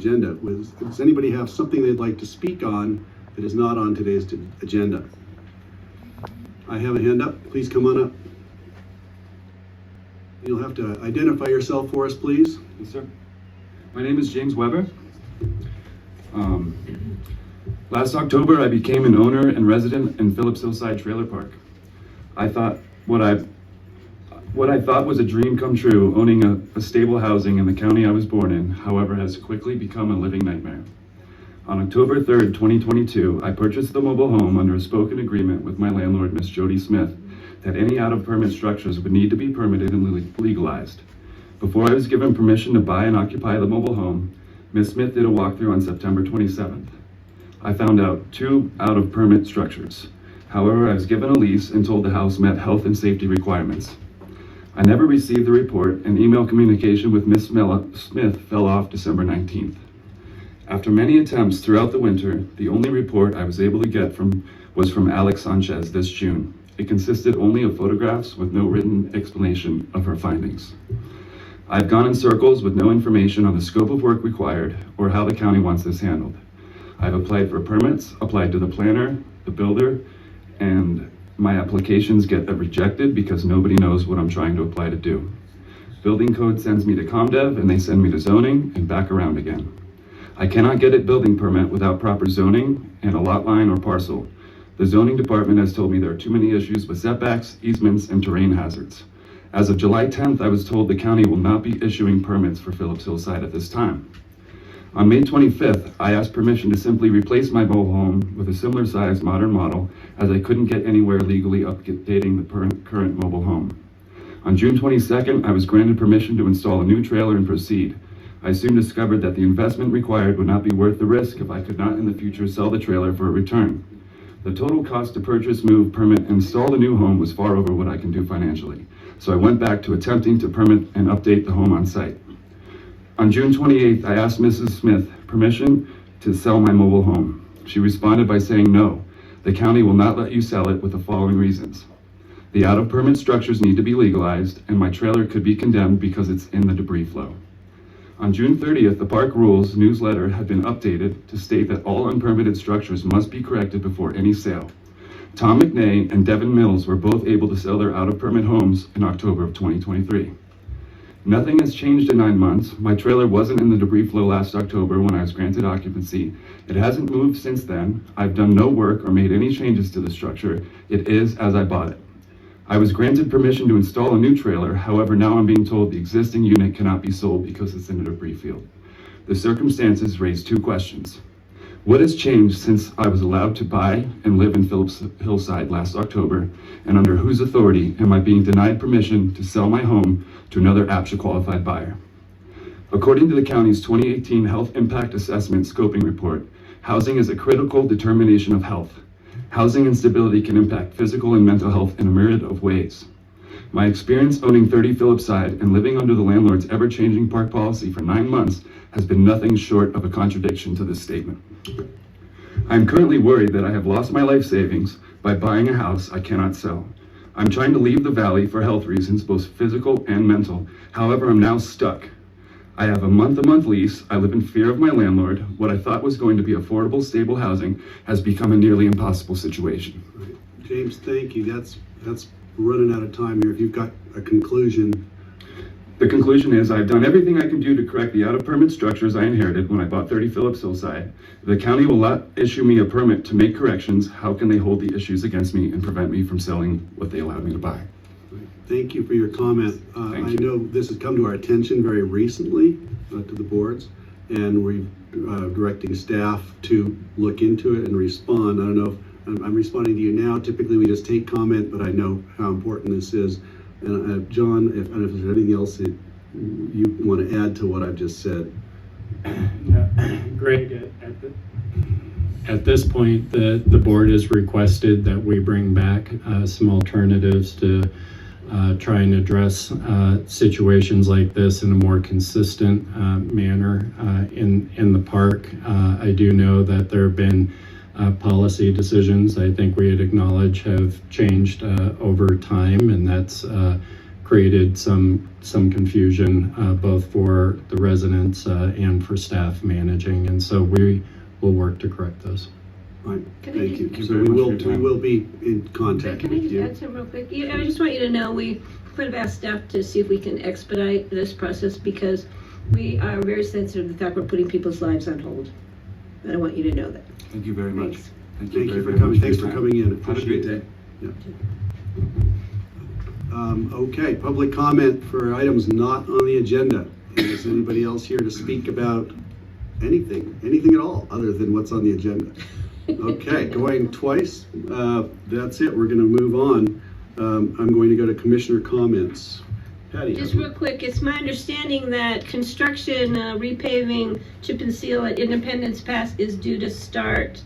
agenda. Does anybody have something they'd like to speak on that is not on today's agenda? I have a hand up. Please come on up. You'll have to identify yourself for us, please. Yes, sir. My name is James Weber. Last October, I became an owner and resident in Phillips Hillside Trailer Park. I thought what I thought was a dream come true, owning a stable housing in the county I was born in, however, has quickly become a living nightmare. On October 3rd, 2022, I purchased the mobile home under a spoken agreement with my landlord, Miss Jody Smith, that any out-of-permit structures would need to be permitted and legalized. Before I was given permission to buy and occupy the mobile home, Ms. Smith did a walkthrough on September 27th. I found out 2 out-of-permit structures. However, I was given a lease and told the house met health and safety requirements. I never received the report, and email communication with Ms. Smith fell off December 19th. After many attempts throughout the winter, the only report I was able to get was from Alex Sanchez this June. It consisted only of photographs with no written explanation of her findings. I've gone in circles with no information on the scope of work required or how the county wants this handled. I've applied for permits, applied to the planner, the builder, and my applications get rejected because nobody knows what I'm trying to apply to do. Building code sends me to ComDev and they send me to zoning and back around again. I cannot get a building permit without proper zoning and a lot line or parcel. The zoning department has told me there are too many issues with setbacks, easements, and terrain hazards. As of July 10th, I was told the county will not be issuing permits for Phillips Hillside at this time. On May 25th, I asked permission to simply replace my mobile home with a similar size modern model, as I couldn't get anywhere legally updating the current mobile home. On June 22nd, I was granted permission to install a new trailer and proceed. I soon discovered that the investment required would not be worth the risk if I could not in the future sell the trailer for a return. The total cost to purchase, move, permit, and install the new home was far over what I can do financially. So I went back to attempting to permit and update the home on site. On June 28th, I asked Mrs. Smith permission to sell my mobile home. She responded by saying no, the county will not let you sell it with the following reasons. The out-of-permit structures need to be legalized, and my trailer could be condemned because it's in the debris flow. On June 30th, the Park Rules newsletter had been updated to state that all unpermitted structures must be corrected before any sale. Tom McNay and Devin Mills were both able to sell their out-of-permit homes in October of 2023. Nothing has changed in 9 months. My trailer wasn't in the debris flow last October when I was granted occupancy. It hasn't moved since then. I've done no work or made any changes to the structure. It is as I bought it. I was granted permission to install a new trailer. However, now I'm being told the existing unit cannot be sold because it's in a debris field. The circumstances raise 2 questions. What has changed since I was allowed to buy and live in Phillips Hillside last October, and under whose authority am I being denied permission to sell my home to another APSHA qualified buyer? According to the county's 2018 Health Impact Assessment Scoping Report, housing is a critical determination of health. Housing instability can impact physical and mental health in a myriad of ways. My experience owning 30 Phillipside and living under the landlord's ever-changing park policy for 9 months has been nothing short of a contradiction to this statement. I am currently worried that I have lost my life savings by buying a house I cannot sell. I'm trying to leave the valley for health reasons, both physical and mental. However, I'm now stuck. I have a month-to-month lease. I live in fear of my landlord. What I thought was going to be affordable, stable housing has become a nearly impossible situation. Right. James, thank you. That's running out of time here. If you've got a conclusion. The conclusion is I've done everything I can do to correct the out-of-permit structures I inherited when I bought 30 Phillips Hillside. If the county will not issue me a permit to make corrections, how can they hold the issues against me and prevent me from selling what they allowed me to buy? Thank you for your comment. I know this has come to our attention very recently to the boards, and we're directing staff to look into it and respond. I don't know if I'm responding to you now. Typically we just take comment, but I know how important this is. And John, if there's anything else that you want to add to what I've just said. Greg, at this point, the board has requested that we bring back some alternatives to try and address situations like this in a more consistent manner in the park. I do know that there have been policy decisions I think we had acknowledged have changed over time, and that's created some confusion, both for the residents and for staff managing, and so we will work to correct those. Right, Can I thank just- you. Thank you So very we much will, for your we time. will be in But contact can I with just you. add something real quick? I just want you to know, we could have asked staff to see if we can expedite this process, because we are very sensitive to the fact we're putting people's lives on hold. And I want you to know that. Thank you very much. Thanks. Thank you very, for very coming, much thanks your for time. coming in. Have a Appreciate great it. day. Okay, public comment for items not on the agenda. Is anybody else here to speak about anything at all, other than what's on the agenda? Okay, going twice, that's it, we're gonna move on. I'm going to go to commissioner comments. Patty? Just real quick, it's my understanding that construction, repaving, chip and seal at Independence Pass is due to start